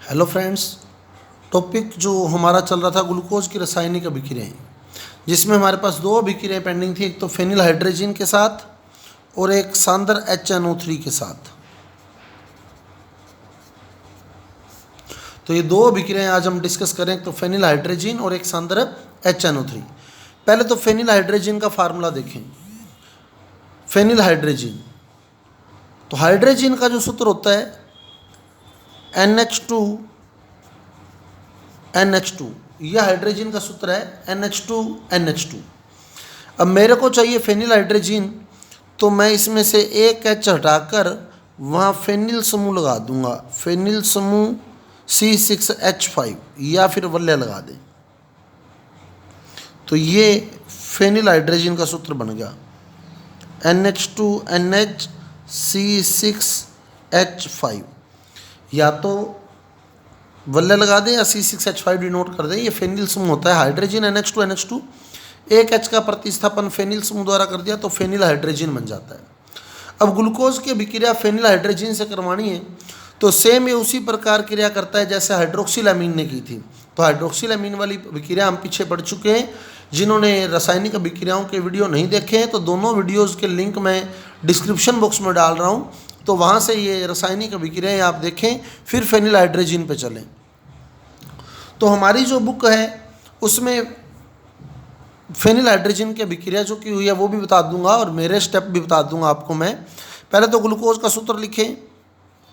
Hello friends. Topic जो हमारा चल रहा था ग्लूकोज की रासायनिक अभिक्रियाएं, जिसमें हमारे पास दो अभिक्रियाएं पेंडिंग थी, एक तो फेनिल हाइड्रोजन के साथ और एक सांद्र HNO3 के साथ। तो ये दो अभिक्रियाएं आज हम डिस्कस करें, एक तो फेनिल हाइड्रोजन और एक सांद्र HNO3। पहले तो फेनिल हाइड्रोजन का फार्मूला देखें। फेनिल हाइड्रोजन, तो हाइड्रोजन का जो सूत्र होता है NH2NH2, यह हाइड्रोजन का सूत्र है NH2NH2। अब मेरे को चाहिए फेनिल हाइड्रोजन, तो मैं इसमें से एक H हटाकर वहाँ फेनिल समूह लगा दूंगा, फेनिल समूह C6H5 या फिर वलय लगा दें। तो ये फेनिल हाइड्रोजन का सूत्र बन गया NH2NH C6H5, या तो वलय लगा दें या C6H5 डिनोट कर दें। ये फेनिल समूह होता है हाइड्रोजन NH2NH2। एक H का प्रतिस्थापन फेनिल समूह द्वारा कर दिया तो फेनिल हाइड्रोजन बन जाता है। अब ग्लूकोज की अभिक्रिया फेनिल हाइड्रोजन से करवानी है तो सेम ये उसी प्रकार क्रिया करता है जैसे हाइड्रोक्सिल अमीन ने की थी। तो हाइड्रोक्सिल अमीन वाली अभिक्रिया हम पीछे पढ़ चुके हैं। जिन्होंने रासायनिक अभिक्रियाओं के वीडियो नहीं देखे हैं तो दोनों वीडियोज़ के लिंक मैं डिस्क्रिप्शन बॉक्स में डाल रहा हूँ, तो वहाँ से ये रासायनिक अभिक्रियाएँ आप देखें, फिर फेनिल हाइड्रोजन पे चलें। तो हमारी जो बुक है उसमें फेनिल हाइड्रोजन की अभिक्रिया जो की हुई है वो भी बता दूंगा और मेरे स्टेप भी बता दूंगा आपको मैं। पहले तो ग्लूकोज का सूत्र लिखें,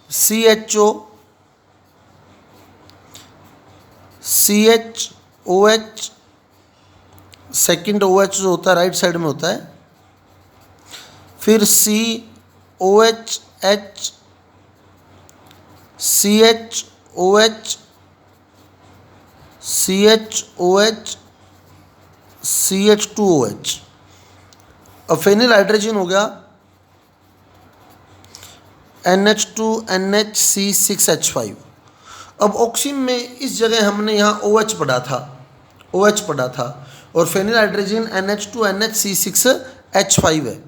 CHOH, सेकेंड OH जो होता है राइट साइड में होता है, फिर COH, CHOH, CHOH, CH2OH। अब फेनिल हाइड्रोजन हो गया NH2NHC6H5। अब ऑक्सीजन में इस जगह हमने यहाँ OH पढ़ा था और फेनिल हाइड्रोजन NH2NHC6H5 है।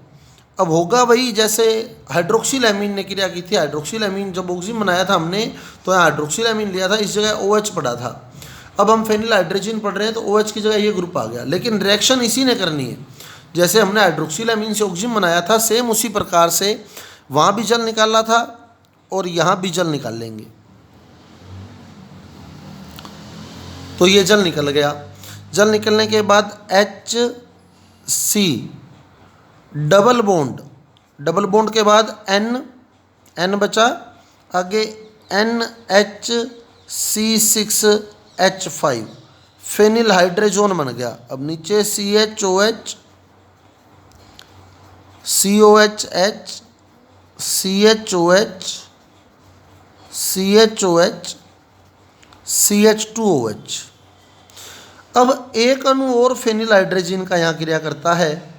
अब होगा वही जैसे हाइड्रोक्सिल अमीन ने क्रिया की थी। हाइड्रोक्सिल अमीन जब ऑक्सीजन बनाया था हमने तो यहाँ हाइड्रोक्सिल अमीन लिया था, इस जगह OH पढ़ा था। अब हम फेनिल हाइड्रोजन पढ़ रहे हैं तो OH की जगह ये ग्रुप आ गया, लेकिन रिएक्शन इसी ने करनी है। जैसे हमने हाइड्रोक्सिल अमीन से ऑक्सीजन बनाया था सेम उसी प्रकार से वहाँ भी जल निकाला था और यहाँ भी जल निकाल लेंगे। तो ये जल निकल गया। जल निकलने के बाद HC डबल बॉन्ड के बाद N बचा, आगे NHC6H5 फेनिल हाइड्रोजन बन गया। अब नीचे CHOH, COHH, CHOH, CHOH, CH2OH। अब एक अणु और फेनिल हाइड्रोजन का यहाँ क्रिया करता है।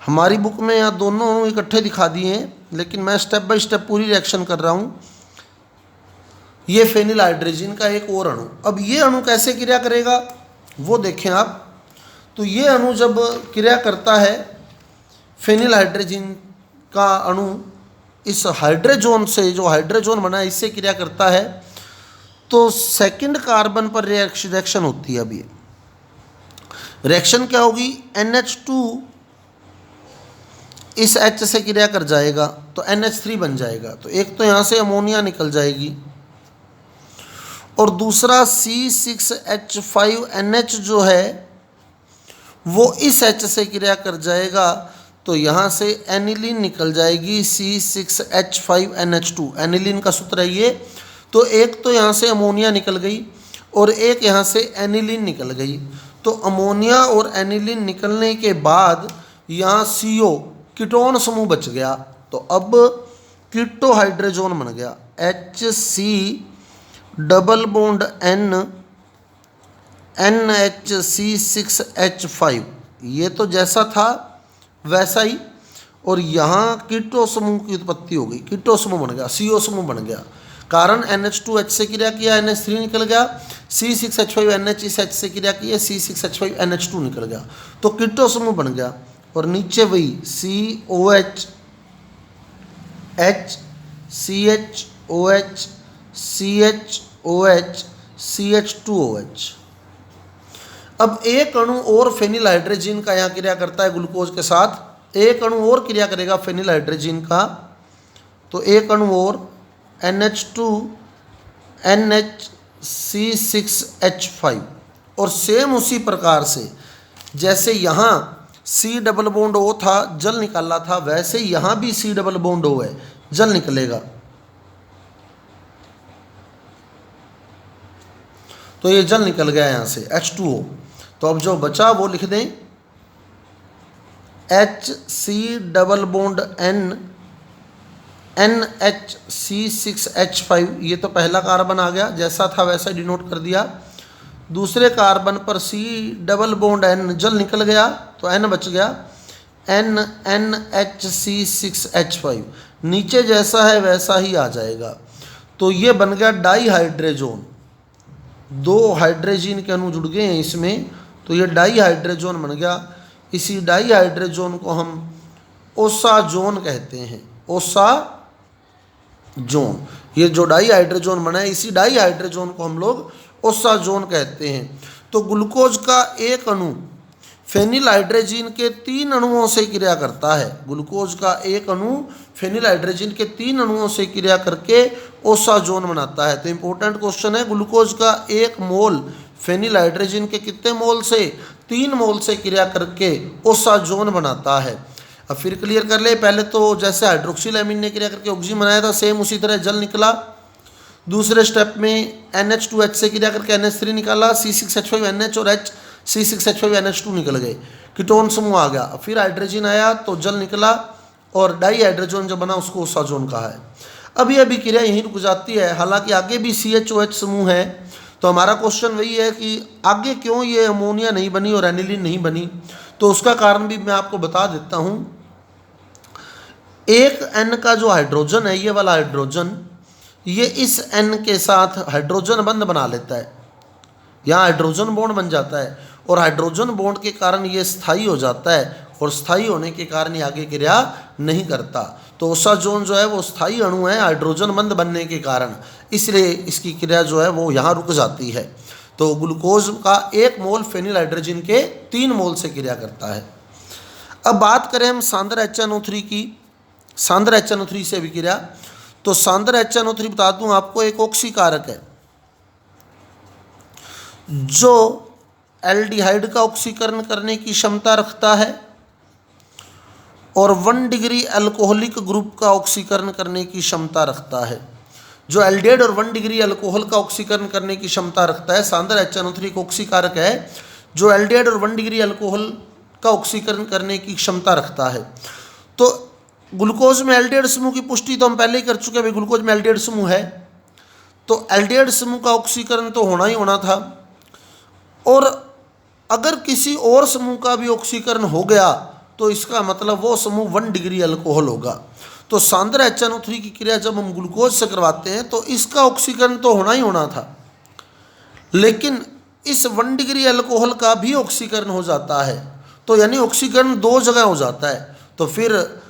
हमारी बुक में यहाँ दोनों अणु इकट्ठे दिखा दिए हैं, लेकिन मैं स्टेप बाय स्टेप पूरी रिएक्शन कर रहा हूँ। ये फेनिल हाइड्रोजन का एक और अणु। अब ये अणु कैसे क्रिया करेगा वो देखें आप। तो ये अणु जब क्रिया करता है, फेनिल हाइड्रोजन का अणु इस हाइड्रोजन से, जो हाइड्रोजन बना है इससे क्रिया करता है, तो सेकंड कार्बन पर रिएक्शन होती है। अब ये रिएक्शन क्या होगी, NH2 इस H से क्रिया कर जाएगा तो NH3 बन जाएगा। तो एक तो यहाँ से अमोनिया निकल जाएगी और दूसरा C6H5NH जो है वो इस H से क्रिया कर जाएगा, तो यहाँ से एनिलीन निकल जाएगी C6H5NH2। एनिलीन का सूत्र है ये। तो एक तो यहाँ से अमोनिया निकल गई और एक यहाँ से एनिलीन निकल गई। तो अमोनिया और एनिलीन निकलने के बाद यहाँ CO कीटोन समूह बच गया। तो अब कीटो हाइड्रोजन बन गया HC double bond N NHC6H5। ये तो जैसा था वैसा ही, और यहाँ कीटो समूह की उत्पत्ति हो गई, कीटो समूह बन गया, CO समूह बन गया। कारण NH2H से क्रिया किया NH3 निकल गया, C6H5NH इस H से क्रिया की है C6H5NH2 निकल गया, तो कीटो समूह बन गया। और नीचे वही COH, H, CH, OH, CHOH CH2OH। अब एक अणु और फेनिल हाइड्रोजन का यहाँ क्रिया करता है ग्लूकोज के साथ, एक अणु और क्रिया करेगा फेनिल हाइड्रोजन का, तो एक अणु और NH2NHC6H5। और सेम उसी प्रकार से जैसे यहाँ C डबल बॉन्ड O था, जल निकाला था, वैसे यहाँ भी C डबल बॉन्ड O है, जल निकलेगा। तो ये जल निकल गया यहाँ से H2O। तो अब जो बचा वो लिख दें HC double bond N NHC6H5। ये तो पहला कार्बन आ गया, जैसा था वैसा डिनोट कर दिया। दूसरे कार्बन पर C डबल बॉन्ड N, जल निकल गया तो N बच गया, NHC6H5। नीचे जैसा है वैसा ही आ जाएगा। तो ये बन गया डाई हाइड्रोजन, दो हाइड्रोजन के अणु जुड़ गए हैं इसमें, तो ये डाई हाइड्रोजन बन गया। इसी डाई हाइड्रोजन को हम ओसाजोन कहते हैं, ओसाजोन। ये जो डाई हाइड्रोजन बना है, इसी डाई हाइड्रोजन को हम लोग ओसाजोन कहते हैं। तो ग्लूकोज का एक अणु फेनिल हाइड्रोजन के 3 अणुओं से क्रिया करता है। ग्लूकोज का एक अणु फेनिल हाइड्रोजन के 3 अणुओं से क्रिया करके ओसाजोन बनाता है। तो इंपॉर्टेंट क्वेश्चन है, ग्लूकोज का 1 मोल फेनिल हाइड्रोजन के कितने मोल से? 3 मोल से क्रिया करके ओसाजोन बनाता है। अब फिर क्लियर कर ले, पहले तो जैसे हाइड्रोक्सिल एमीन ने क्रिया करके ऑक्सीजन बनाया था, सेम उसी तरह जल निकला। दूसरे स्टेप में NH2H से क्रिया करके NH3 निकाला, C6H5NH और C6H5NH2 निकल गए, कीटोन समूह आ गया। फिर हाइड्रोजन आया तो जल निकला, और डाई हाइड्रोजन जो बना उसको ओसाजोन कहा है। अब ये अभी क्रिया यहीं रुक जाती है, हालांकि आगे भी CHOH समूह है। तो हमारा क्वेश्चन वही है कि आगे क्यों ये अमोनिया नहीं बनी और एनिलीन नहीं बनी, तो उसका कारण भी मैं आपको बता देता हूँ। एक N का जो हाइड्रोजन है, ये वाला हाइड्रोजन, ये इस N के साथ हाइड्रोजन बंध बना लेता है, यहाँ हाइड्रोजन बॉन्ड बन जाता है, और हाइड्रोजन बॉन्ड के कारण ये स्थायी हो जाता है, और स्थायी होने के कारण ये आगे क्रिया नहीं करता। तो ओसाजोन जो है वो स्थायी अणु है हाइड्रोजन बंध बनने के कारण, इसलिए इसकी क्रिया जो है वो यहाँ रुक जाती है। तो ग्लूकोज का 1 मोल फेनिल हाइड्रोजन के 3 मोल से क्रिया करता है। अब बात करें हम सांद्र HNO3 की, सांद्र HNO3 से अभिक्रिया। तो सांद्र HNO3 बता दूं आपको, एक ऑक्सीकारक है जो एल्डिहाइड का ऑक्सीकरण करने की क्षमता रखता है, और 1 डिग्री अल्कोहलिक ग्रुप का ऑक्सीकरण करने की क्षमता रखता है। जो एल्डिहाइड और 1 डिग्री अल्कोहल का ऑक्सीकरण करने की क्षमता रखता है, सांद्र HNO3 एक ऑक्सीकारक है जो एल्डिहाइड और 1 डिग्री अल्कोहल का ऑक्सीकरण करने की क्षमता रखता है। तो ग्लूकोज में एल्डिहाइड समूह की पुष्टि तो हम पहले ही कर चुके हैं, ग्लूकोज में एल्डिहाइड समूह है, तो एल्डिहाइड समूह का ऑक्सीकरण तो होना ही होना था, और अगर किसी और समूह का भी ऑक्सीकरण हो गया तो इसका मतलब वो समूह 1 डिग्री अल्कोहल होगा। तो सांद्र HNO3 की क्रिया जब हम ग्लूकोज से करवाते हैं तो इसका ऑक्सीकरण तो होना ही होना था, लेकिन इस 1 डिग्री अल्कोहल का भी ऑक्सीकरण हो जाता है, तो यानी ऑक्सीकरण 2 जगह हो जाता है। तो फिर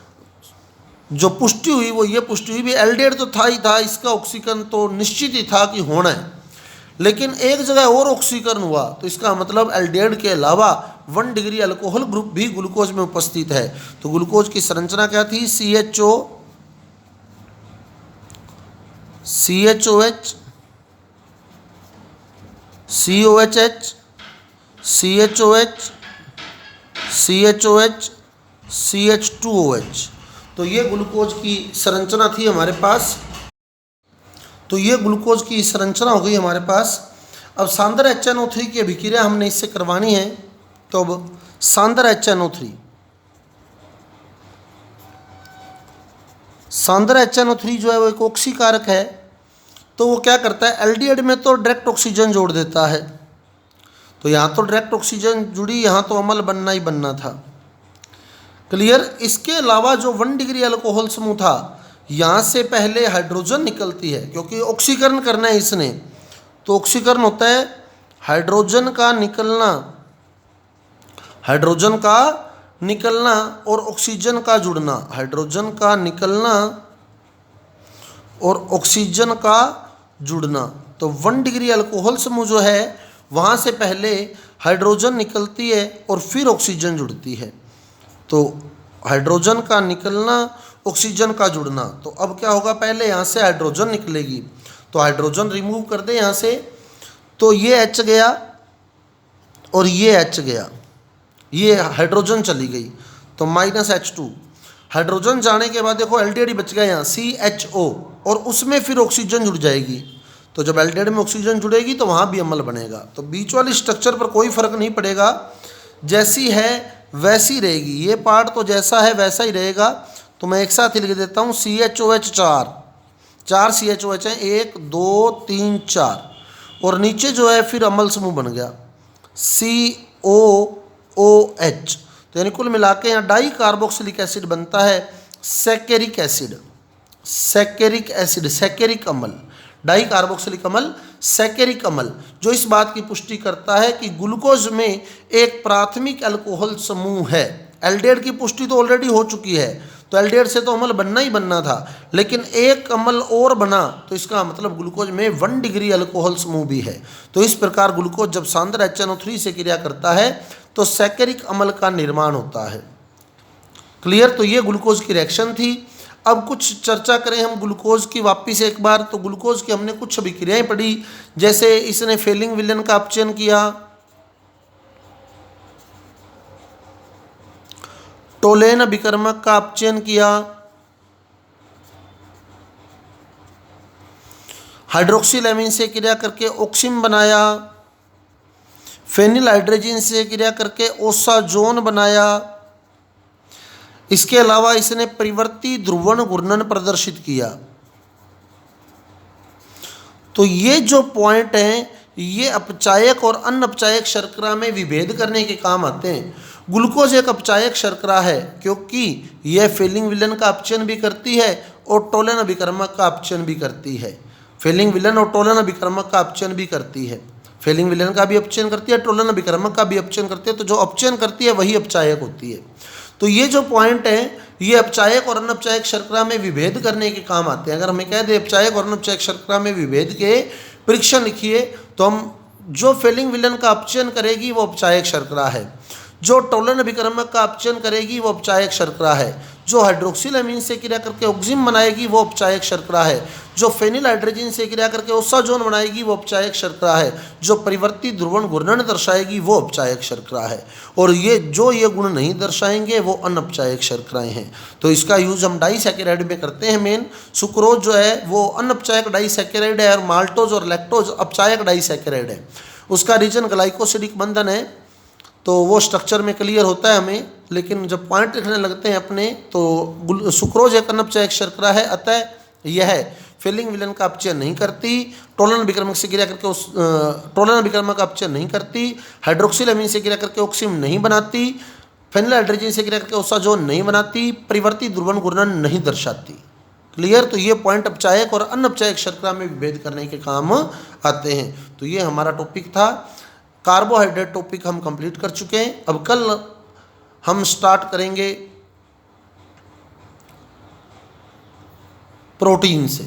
जो पुष्टि हुई वो ये पुष्टि हुई भी एल्डिहाइड तो था ही था, इसका ऑक्सीकरण तो निश्चित ही था कि होना है, लेकिन एक जगह और ऑक्सीकरण हुआ, तो इसका मतलब एल्डिहाइड के अलावा 1 डिग्री अल्कोहल ग्रुप भी ग्लूकोज में उपस्थित है। तो ग्लूकोज की संरचना क्या थी? CHOH COHH CHOH CHOH CH2OH। तो ये ग्लूकोज की संरचना थी हमारे पास। तो ये ग्लूकोज की संरचना हो गई हमारे पास। अब सांद्र HNO3 की अभिक्रिया हमने इससे करवानी है। तो अब सांद्र HNO3 जो है वो एक ऑक्सीकारक है। तो वो क्या करता है, एल्डिहाइड में तो डायरेक्ट ऑक्सीजन जोड़ देता है, तो यहाँ तो डायरेक्ट ऑक्सीजन जुड़ी, यहाँ तो अम्ल बनना ही बनना था। क्लियर। इसके अलावा जो 1 डिग्री अल्कोहल समूह था, यहाँ से पहले हाइड्रोजन निकलती है, क्योंकि ऑक्सीकरण करना है इसने, तो ऑक्सीकरण होता है हाइड्रोजन का निकलना और ऑक्सीजन का जुड़ना, हाइड्रोजन का निकलना और ऑक्सीजन का जुड़ना। तो 1 डिग्री अल्कोहल समूह जो है वहाँ से पहले हाइड्रोजन निकलती है और फिर ऑक्सीजन जुड़ती है। तो हाइड्रोजन का निकलना, ऑक्सीजन का जुड़ना। तो अब क्या होगा, पहले यहाँ से हाइड्रोजन निकलेगी, तो हाइड्रोजन रिमूव कर दे यहाँ से, तो ये H गया और ये H गया, ये हाइड्रोजन चली गई, तो -H2। हाइड्रोजन जाने के बाद देखो एल्डिहाइड बच गया यहाँ CHO, और उसमें फिर ऑक्सीजन जुड़ जाएगी। तो जब एल्डिहाइड में ऑक्सीजन जुड़ेगी तो वहाँ भी अम्ल बनेगा। तो बीच वाली स्ट्रक्चर पर कोई फर्क नहीं पड़ेगा, जैसी है वैसी रहेगी। ये पार्ट तो जैसा है वैसा ही रहेगा। तो मैं एक साथ ही लिख देता हूँ CHOH 4 CHOH हैं, 1 2 3 4, और नीचे जो है फिर अम्ल समूह बन गया COOH। तो यानी कुल मिला के यहाँ डाई कार्बोक्सिलिक एसिड बनता है, सैकेरिक एसिड, सैकेरिक अम्ल, डाई कार्बोक्सिलिक अम्ल, सैकेरिक अम्ल, जो इस बात की पुष्टि करता है कि ग्लूकोज में एक प्राथमिक अल्कोहल समूह है। एल्डिहाइड की पुष्टि तो ऑलरेडी हो चुकी है, तो एल्डिहाइड से तो अम्ल बनना ही बनना था, लेकिन एक अम्ल और बना, तो इसका मतलब ग्लूकोज में 1 डिग्री अल्कोहल समूह भी है। तो इस प्रकार ग्लूकोज जब सांद्र HNO3 से क्रिया करता है तो सैकेरिक अम्ल का निर्माण होता है। क्लियर। तो ये ग्लूकोज की रिएक्शन थी। अब कुछ चर्चा करें हम ग्लूकोज की वापिस एक बार। तो ग्लूकोज की हमने कुछ अभिक्रियाएं पढ़ी, जैसे इसने फेलिंग विलेन का अपचयन किया, टोलेन अभिकर्मक का अपचयन किया, हाइड्रोक्सिल एमीन से क्रिया करके ऑक्सिम बनाया, फेनिल हाइड्रोजन से क्रिया करके ओसाजोन बनाया। इसके अलावा इसने परिवर्ती ध्रुवण घूर्णन प्रदर्शित किया। तो ये जो पॉइंट हैं ये अपचायक और अनअपचायक शर्करा में विभेद करने के काम आते हैं। ग्लूकोज एक अपचायक शर्करा है क्योंकि यह फेलिंग विलेन का अपचयन भी करती है और टोलेन अभिकर्मक का अपचयन भी करती है। फेलिंग विलेन और टोलेन अभिकर्मक का अपचयन भी करती है। फेलिंग विलेन का भी अपचयन करती है, टोलेन अभिकर्मक का भी अपचयन करती है। तो जो अपचयन करती है वही अपचायक होती है। तो ये जो पॉइंट है ये अपचायक और अनअपचायक शर्करा में विभेद करने के काम आते हैं। अगर हमें कह दें अपचायक और अनअपचायक शर्करा में विभेद के परीक्षण लिखिए, तो हम जो फेलिंग विलेन का अपचयन करेगी वो अपचायक शर्करा है, जो टोलेन अभिकर्मक का अपचयन करेगी वो अपचायक शर्करा है, जो हाइड्रोक्सिल एमीन से क्रिया करके ऑक्सिम बनाएगी वो अपचायक शर्करा है, जो फेनिल हाइड्रोजन से क्रिया करके ओसाजोन बनाएगी वो अपचायक शर्करा है, जो परिवर्ती ध्रुवण घूर्णन दर्शाएगी वो अपचायक शर्करा है, और ये गुण नहीं दर्शाएंगे वो अनअपचायक शर्कराएं हैं। तो इसका यूज हम डाइसैकेराइड में करते हैं। मेन सुक्रोज जो है वो अनअपचायक डाइसैकेराइड है और माल्टोज और लैक्टोज अपचायक डाइसैकेराइड है। उसका रीजन ग्लाइकोसिडिक बंधन है, तो वो स्ट्रक्चर में क्लियर होता है हमें, लेकिन जब पॉइंट लिखने लगते हैं अपने तो सुक्रोज एक अनअपचायक शर्करा है, अतः यह फेलिंग विलेन का अपचयन नहीं करती, टोलेन अभिकर्मक से क्रिया करके टोलेन अभिकर्मक का अपचयन नहीं करती, हाइड्रोक्सिल एमीन से क्रिया करके ऑक्सिम नहीं बनाती, फेनिल हाइड्रोजन से क्रिया करके ओसाजोन नहीं बनाती, परिवर्ती ध्रुवण घूर्णन नहीं दर्शाती। क्लियर। तो ये पॉइंट अपचायक और अनअपचायक शर्करा में विभेद करने के काम आते हैं। तो ये हमारा टॉपिक था। कार्बोहाइड्रेट टॉपिक हम कंप्लीट कर चुके हैं। अब कल हम स्टार्ट करेंगे प्रोटीन से।